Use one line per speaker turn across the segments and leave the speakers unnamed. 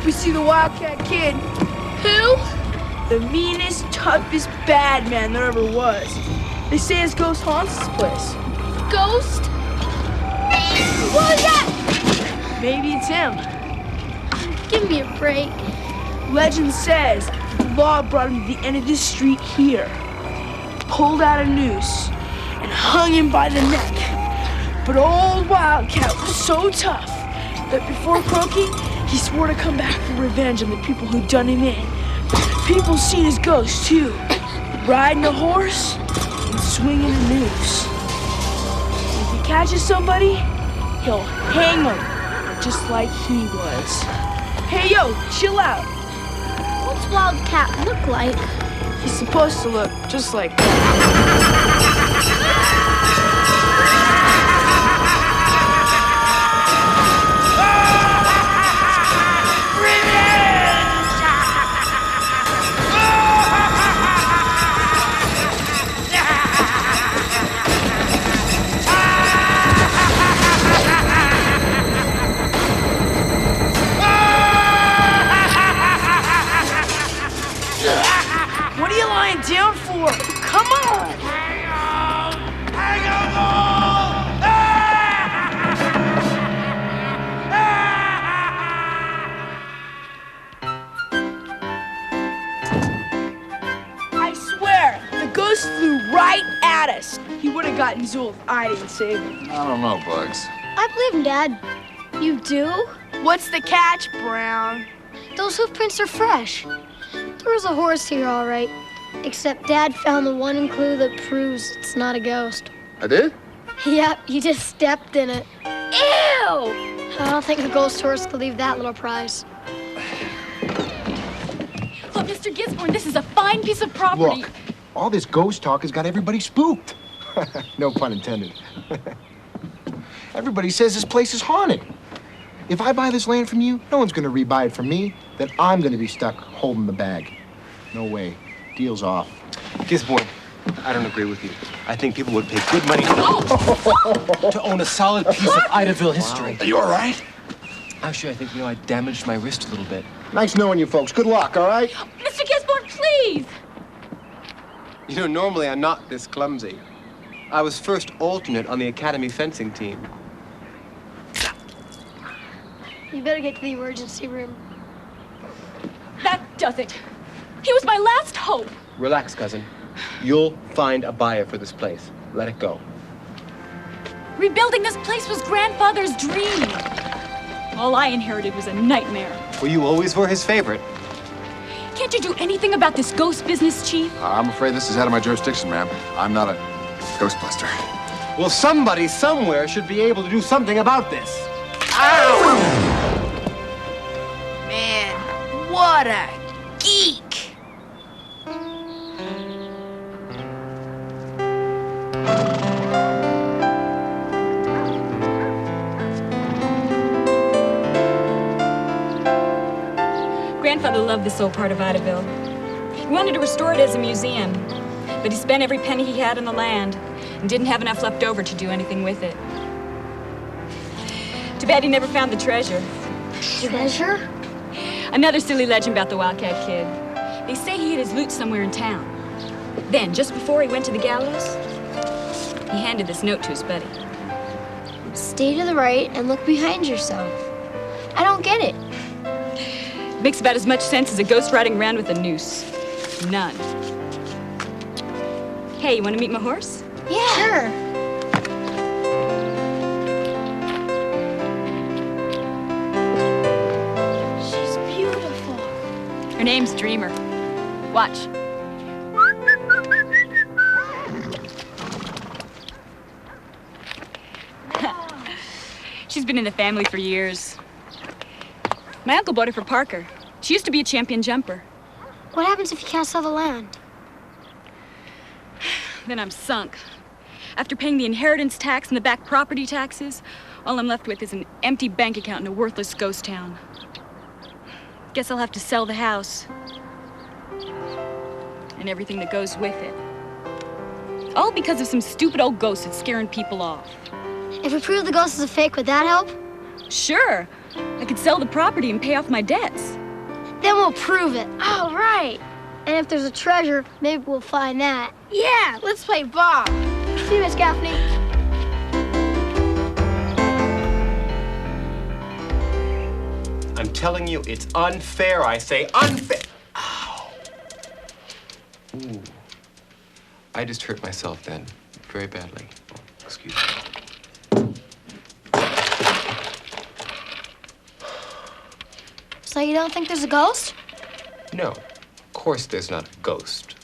we see the Wildcat Kid.
Who?
The meanest, toughest bad man there ever was. They say his ghost haunts this place.
Ghost? What was that?
Maybe it's him.
Give me a break.
Legend says the law brought him to the end of this street here, pulled out a noose, and hung him by the neck. But old Wildcat was so tough that before croaking, he swore to come back for revenge on the people who'd done him in. People seen his ghost, too, riding a horse and swinging a noose. If he catches somebody, he'll hang them, just like he was. Hey, yo, chill out.
What's Wildcat look like?
He's supposed to look just like What are you lying down for? Come on!
Hang on! Hang on!
I swear, the ghost flew right at us. He would have gotten Zool if I didn't save him.
I don't know, Bugs.
I believe him, Dad. You do?
What's the catch, Brown?
Those hoof prints are fresh. There was a horse here, all right. Except Dad found the one clue that proves it's not a ghost.
I did?
Yep, you just stepped in it. Ew! I don't think a ghost horse could leave that little prize.
Look, Mr. Gisborne, this is a fine piece of property.
Look, all this ghost talk has got everybody spooked. No pun intended. Everybody says this place is haunted. If I buy this land from you, no one's gonna rebuy it from me. Then I'm gonna be stuck holding the bag. No way. Deal's off.
Gisborne, I don't agree with you. I think people would pay good money to own a solid piece of Idaville history.
Are you all right?
Actually, I think, I damaged my wrist a little bit.
Nice knowing you folks. Good luck, all right?
Mr. Gisborne, please!
Normally I'm not this clumsy. I was first alternate on the Academy fencing team.
You better get to the emergency room.
That does it. He was my last hope.
Relax, cousin. You'll find a buyer for this place. Let it go.
Rebuilding this place was Grandfather's dream. All I inherited was a nightmare.
Well, you always were his favorite.
Can't you do anything about this ghost business, Chief?
I'm afraid this is out of my jurisdiction, ma'am. I'm not a ghostbuster.
Well, somebody somewhere should be able to do something about this. Ow!
Man, what a geek!
Grandfather loved this old part of Idaville. He wanted to restore it as a museum, but he spent every penny he had on the land and didn't have enough left over to do anything with it. Too bad he never found the treasure.
Treasure?
Another silly legend about the Wildcat Kid. They say he hid his loot somewhere in town. Then, just before he went to the gallows, he handed this note to his buddy.
Stay to the right and look behind yourself. I don't get it.
Makes about as much sense as a ghost riding around with a noose. None. Hey, you want to meet my horse?
Yeah. Sure. She's beautiful.
Her name's Dreamer. Watch. She's been in the family for years. My uncle bought her for Parker. She used to be a champion jumper.
What happens if you can't sell the land?
Then I'm sunk. After paying the inheritance tax and the back property taxes, all I'm left with is an empty bank account in a worthless ghost town. Guess I'll have to sell the house. And everything that goes with it. All because of some stupid old ghost that's scaring people off.
If we prove the ghost is a fake, would that help?
Sure. I could sell the property and pay off my debts.
Then we'll prove it.
Oh, right.
And if there's a treasure, maybe we'll find that.
Yeah, let's play Bob.
See you, Miss Gaffney.
I'm telling you, it's unfair. I say unfair. Ow. Ooh. I just hurt myself then, very badly. Oh, excuse me.
So you don't think there's a ghost?
No, of course there's not a ghost.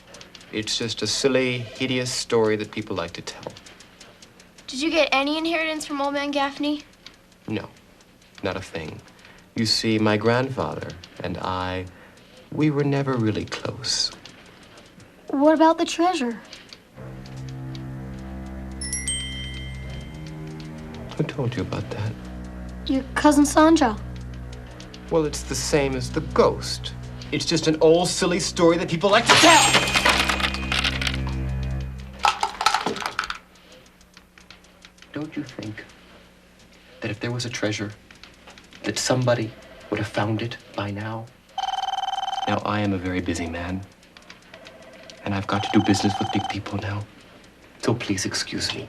It's just a silly, hideous story that people like to tell.
Did you get any inheritance from Old Man Gaffney?
No, not a thing. You see, my grandfather and I, we were never really close.
What about the treasure?
Who told you about that?
Your cousin Sanja.
Well, it's the same as the ghost. It's just an old, silly story that people like to tell! Don't you think that if there was a treasure, that somebody would have found it by now? Now, I am a very busy man, and I've got to do business with big people now. So please excuse me.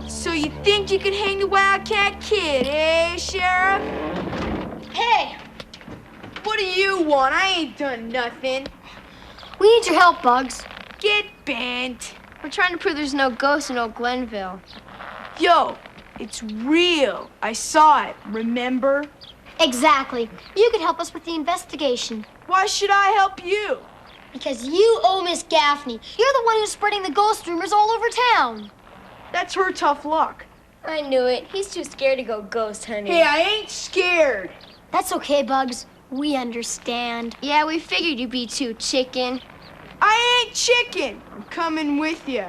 So you think you can hang the Wildcat Kid, eh, Sheriff? Hey, what do you want? I ain't done nothing.
We need your help, Bugs.
Get bent.
We're trying to prove there's no ghost in Old Glenville.
Yo, it's real. I saw it, remember?
Exactly. You could help us with the investigation.
Why should I help you?
Because you owe Miss Gaffney. You're the one who's spreading the ghost rumors all over town.
That's her tough luck.
I knew it. He's too scared to go ghost hunting.
Hey, I ain't scared.
That's okay, Bugs. We understand.
Yeah, we figured you'd be too chicken.
I ain't chicken. I'm coming with you.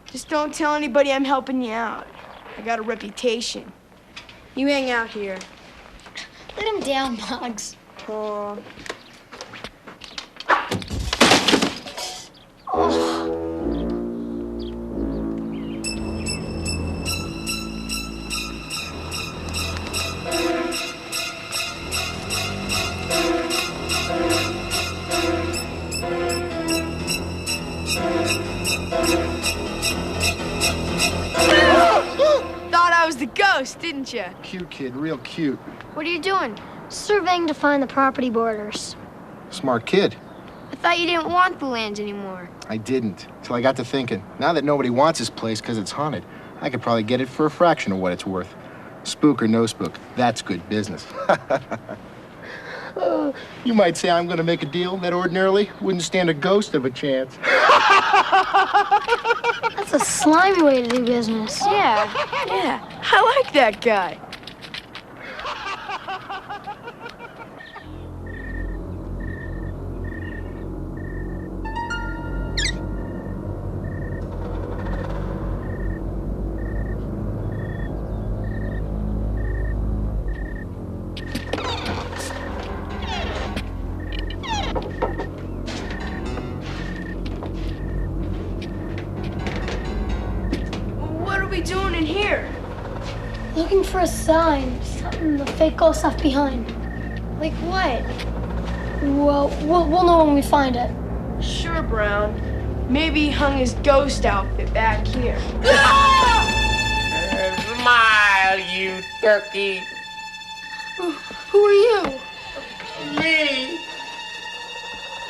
Just don't tell anybody I'm helping you out. I got a reputation. You hang out here.
Let him down, Bugs.
Oh. Thought I was the ghost, didn't you?
Cute kid, real cute.
What are you doing?
Surveying to find the property borders.
Smart kid.
I thought you didn't want the land anymore.
I didn't, till I got to thinking. Now that nobody wants this place because it's haunted, I could probably get it for a fraction of what it's worth. Spook or no spook, that's good business. You might say I'm gonna make a deal that ordinarily wouldn't stand a ghost of a chance.
That's a slimy way to do business.
Yeah.
Yeah, I like that guy. What are we doing in here?
Looking for a sign, something the fake ghost left behind.
Like what?
Well, we'll know when we find it.
Sure, Brown. Maybe he hung his ghost outfit back here.
Smile, you turkey.
Who are you?
Me.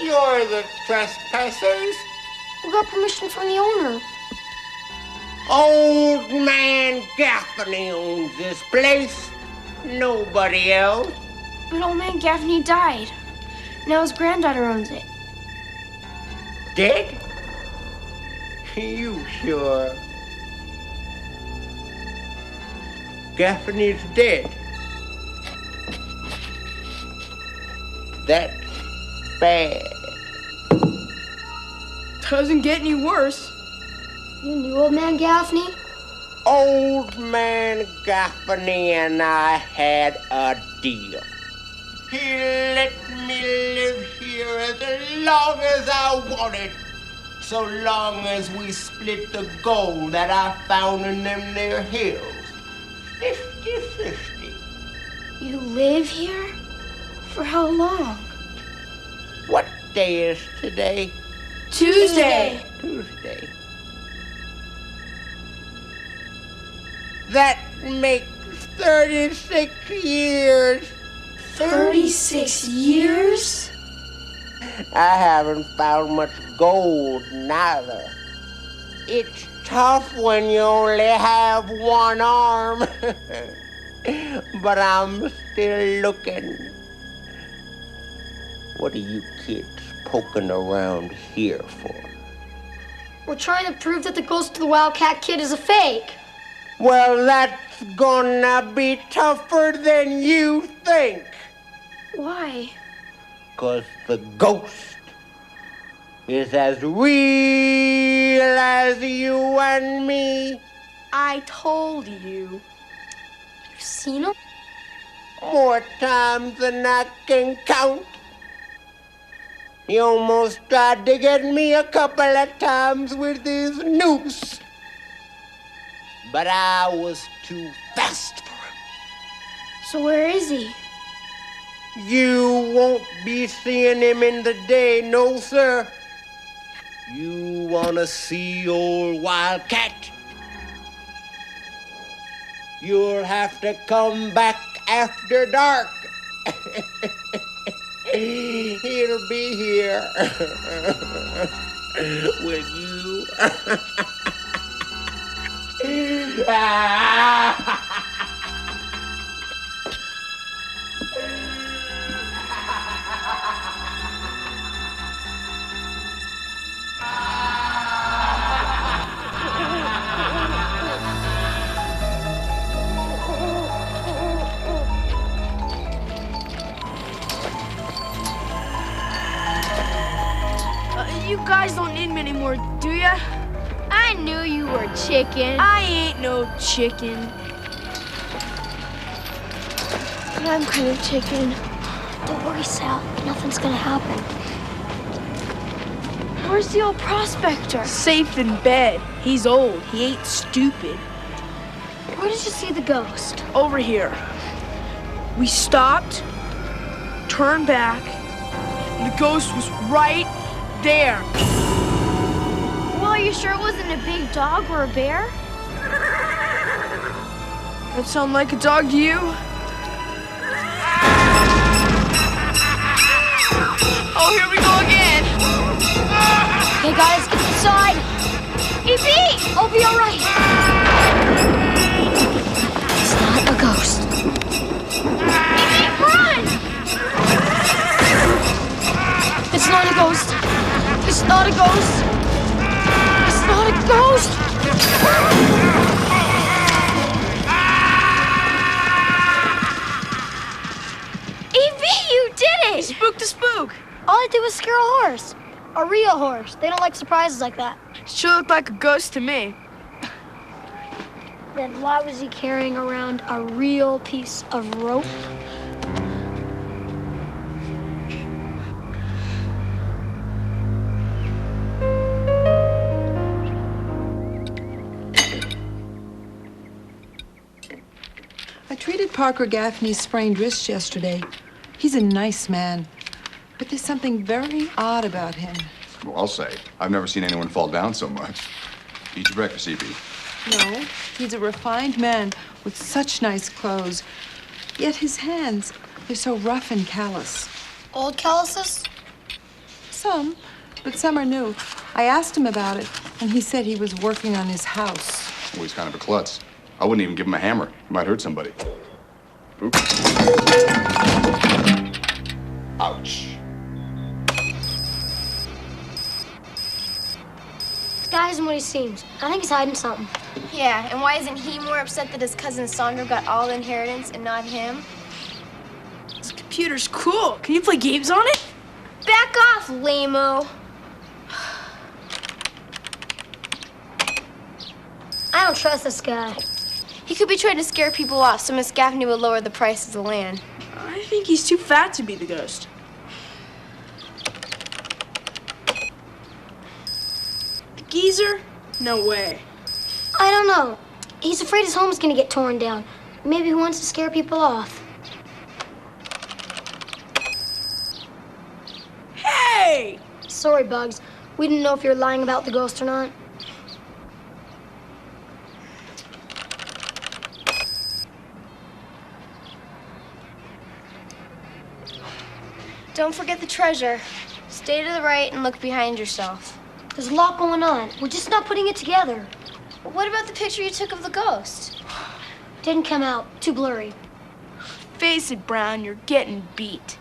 You're the trespassers.
We got permission from the owner.
Old Man Gaffney owns this place. Nobody else.
But Old Man Gaffney died. Now his granddaughter owns it.
Dead? You sure? Gaffney's dead. That's bad.
Doesn't get any worse.
You knew Old Man Gaffney?
Old man Gaffney and I had a deal. He let me live here as long as I wanted, so long as we split the gold that I found in them there hills. 50-50.
You live here? For how long?
What day is today?
Tuesday.
Tuesday. That makes 36 years.
36 years?
I haven't found much gold neither. It's tough when you only have one arm. But I'm still looking. What are you kids poking around here for?
We're trying to prove that the ghost of the Wildcat Kid is a fake.
Well, that's gonna be tougher than you think.
Why?
'Cause the ghost is as real as you and me.
I told you.
You've seen him?
More times than I can count. He almost tried to get me a couple of times with his noose. But I was too fast for him.
So where is he?
You won't be seeing him in the day, no, sir. You wanna see old Wildcat? You'll have to come back after dark. He'll be here with you.
You guys don't need me anymore, do ya?
I knew you were chicken.
I ain't no chicken.
But I'm kind of chicken.
Don't worry, Sal. Nothing's gonna happen.
Where's the old prospector?
Safe in bed. He's old. He ain't stupid.
Where did you see the ghost?
Over here. We stopped, turned back, and the ghost was right there.
Well, are you sure it wasn't a big dog or a bear?
That sound like a dog to you? Oh, here we go again.
Okay, guys, get inside.
E.B.!
I'll be all right. It's not a ghost.
E.B., run!
It's not a ghost. It's not a ghost. It's not a ghost.
E.B., you did it!
Spook to spook.
All I did was scare a horse. A real horse. They don't like surprises like that.
Sure looked like a ghost to me.
Then why was he carrying around a real piece of rope?
I treated Parker Gaffney's sprained wrist yesterday. He's a nice man, but there's something very odd about him.
Well, I'll say. I've never seen anyone fall down so much. Eat your breakfast, E.B.
No, he's a refined man with such nice clothes. Yet his hands, they're so rough and callous.
Old calluses?
Some, but some are new. I asked him about it, and he said he was working on his house.
Well, he's kind of a klutz. I wouldn't even give him a hammer. He might hurt somebody. Oops. Ouch.
This guy isn't what he seems. I think he's hiding something.
Yeah, and why isn't he more upset that his cousin Sandra got all the inheritance and not him?
This computer's cool. Can you play games on it?
Back off, lame-o. I
don't trust this guy.
He could be trying to scare people off so Miss Gaffney would lower the price of the land.
I think he's too fat to be the ghost. The geezer? No way.
I don't know. He's afraid his home's gonna get torn down. Maybe he wants to scare people off.
Hey!
Sorry, Bugs. We didn't know if you were lying about the ghost or not.
Don't forget the treasure. Stay to the right and look behind yourself.
There's a lot going on. We're just not putting it together.
What about the picture you took of the ghost?
Didn't come out. Too blurry.
Face it, Brown, you're getting beat.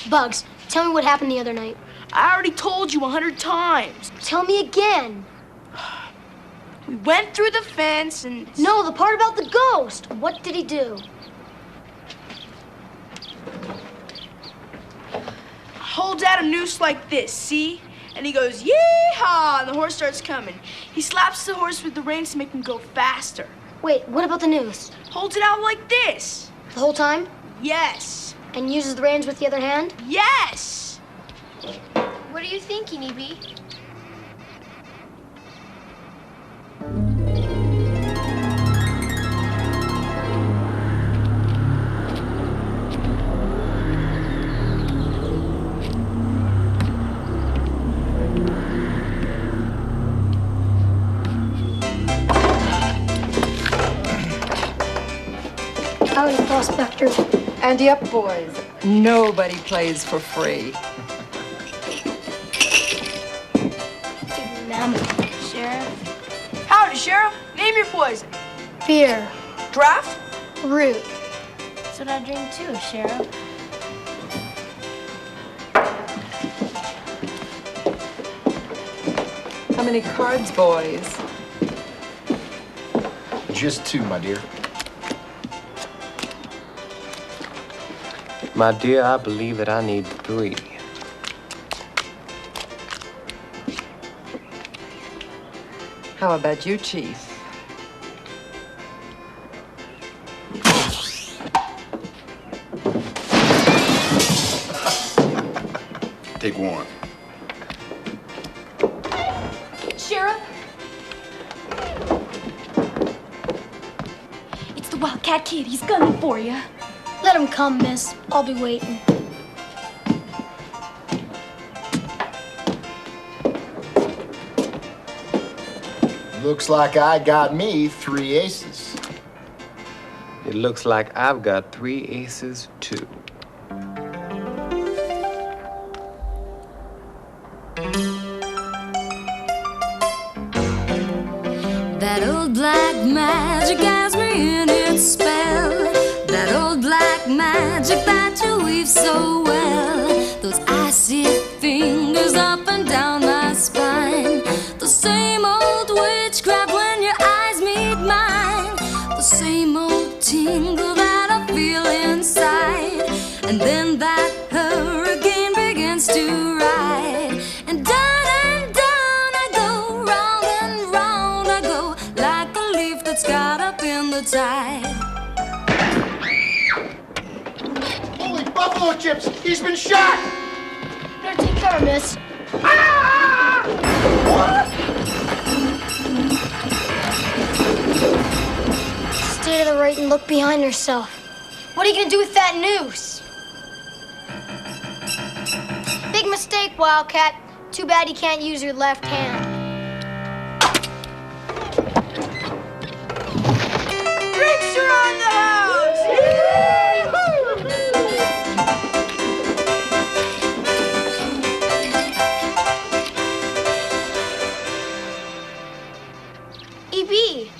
Bugs, tell me what happened the other night.
I already told you 100 times.
Tell me again.
We went through the fence and...
No, the part about the ghost. What did he do?
Holds out a noose like this, see? And he goes, yee-haw, and the horse starts coming. He slaps the horse with the reins to make him go faster.
Wait, what about the noose?
Holds it out like this.
The whole time?
Yes.
And uses the reins with the other hand?
Yes.
What are you thinking, E.B.?
Howdy, Prospector.
Andy up, boys. Nobody plays for free.
Sheriff?
Howdy, Sheriff. Name your poison.
Beer.
Draft?
Root.
That's what I drink too, Sheriff.
How many cards, boys?
Just 2, my dear.
My dear, I believe that I need 3.
How about you, Chief?
Take 1.
Sheriff? It's the Wildcat Kid. He's gunning for you.
Let him come, miss. I'll be waiting.
Looks like I got me 3 aces.
It looks like I've got 3 aces, too.
That old black magic has me in its spell. That old black magic that you weave so well. Those icy fingers up and down my spine. The same old witchcraft when your eyes meet mine. The same old tingle that I feel inside. And then that hurricane begins to ride. And down I go, round and round I go, like a leaf that's got up in the tide.
Holy buffalo chips! He's been shot!
Better take cover, miss. Stay to the right and look behind yourself. What are you gonna do with that noose? Big mistake, Wildcat. Too bad you can't use your left hand.
Drinks are on the house!
E.B.,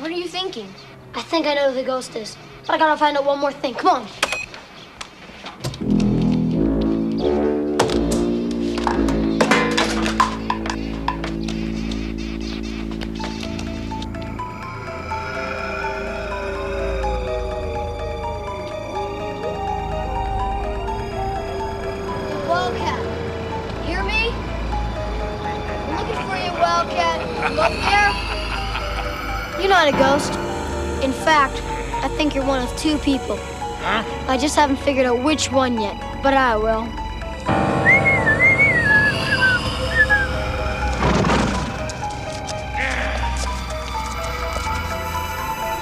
what are you thinking?
I think I know who the ghost is, but I gotta find out one more thing. Come on. Wildcat, hear me? I'm looking for you, Wildcat. Look there. not a ghost. In fact, I think you're one of two people.
Huh?
I just haven't figured out which one yet, but I will.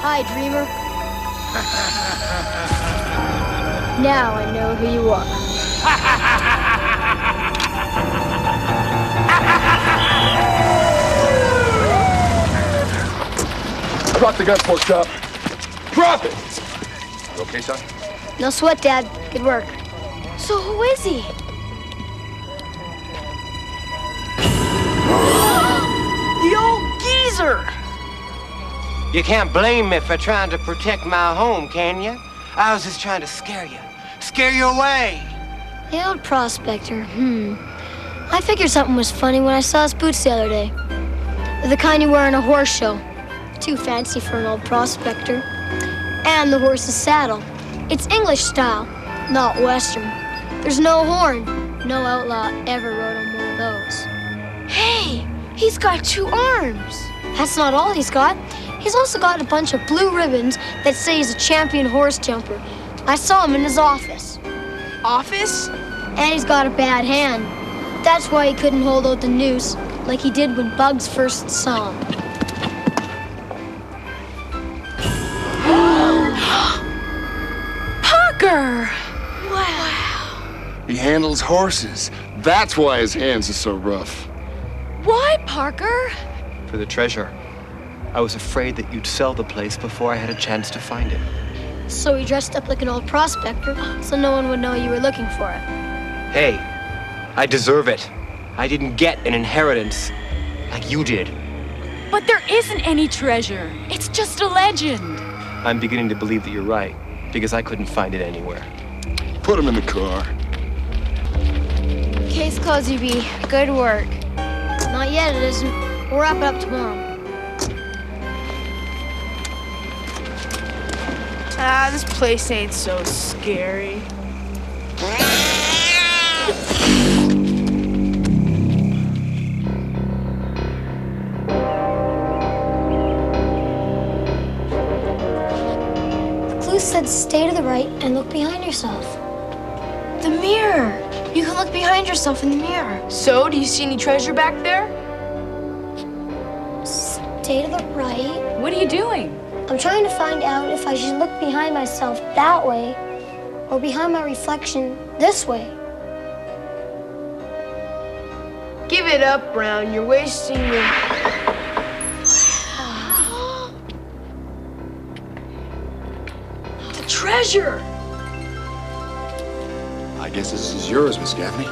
Hi, dreamer. Now I know who you are.
Drop the gun, pork chop. Drop it! You okay, son?
No sweat, Dad. Good work.
So who is he?
The old geezer!
You can't blame me for trying to protect my home, can you? I was just trying to scare you. Scare you away.
The old prospector, I figured something was funny when I saw his boots the other day. They're the kind you wear in a horse show. Too fancy for an old prospector. And the horse's saddle. It's English style, not Western. There's no horn. No outlaw ever rode on one of those.
Hey, he's got 2 arms.
That's not all he's got. He's also got a bunch of blue ribbons that say he's a champion horse jumper. I saw him in his office.
Office?
And he's got a bad hand. That's why he couldn't hold out the noose like he did when Bugs first saw him.
Parker!
Wow.
He handles horses. That's why his hands are so rough.
Why, Parker?
For the treasure. I was afraid that you'd sell the place before I had a chance to find it.
So he dressed up like an old prospector so no one would know you were looking for it.
Hey, I deserve it. I didn't get an inheritance like you did.
But there isn't any treasure. It's just a legend.
I'm beginning to believe that you're right, because I couldn't find it anywhere.
Put him in the car.
Case closed, UB. Good work.
Not yet, it isn't. We'll wrap it up tomorrow.
This place ain't so scary.
The clue said stay to the right and look behind yourself.
The mirror. You can look behind yourself in the mirror.
So, do you see any treasure back there?
Stay to the right.
What are you doing?
I'm trying to find out if I should look behind myself that way or behind my reflection this way.
Give it up, Brown. You're wasting your... The treasure!
I guess this is yours, Miss Gaffney.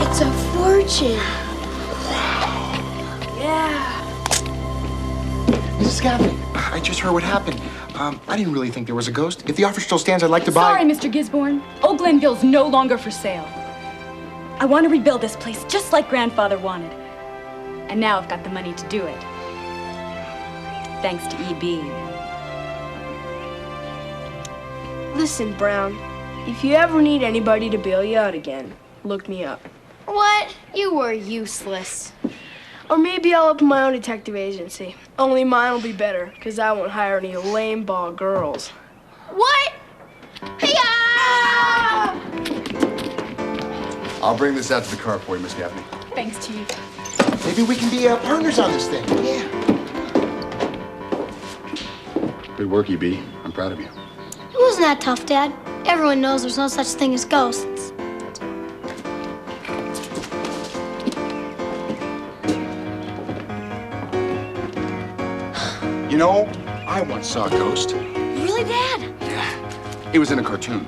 It's a fortune.
Yeah.
Mrs. Gaffney, I just heard what happened. I didn't really think there was a ghost. If the offer still stands, I'd like to buy...
Sorry, Mr. Gisborne. Old Glenville's no longer for sale. I want to rebuild this place just like Grandfather wanted. And now I've got the money to do it. Thanks to E.B.
Listen, Brown. If you ever need anybody to bail you out again, look me up.
What? You were useless.
Or maybe I'll open my own detective agency. Only mine will be better, because I won't hire any lame ball girls.
What? Hi-ya!
I'll bring this out to the car for you, Miss Gaffney.
Thanks, Chief.
Maybe we can be partners on this thing. Yeah.
Good work, E.B. I'm proud of you.
It wasn't that tough, Dad. Everyone knows there's no such thing as ghosts.
You know, I once saw a ghost.
Really, Dad?
Yeah. It was in a cartoon.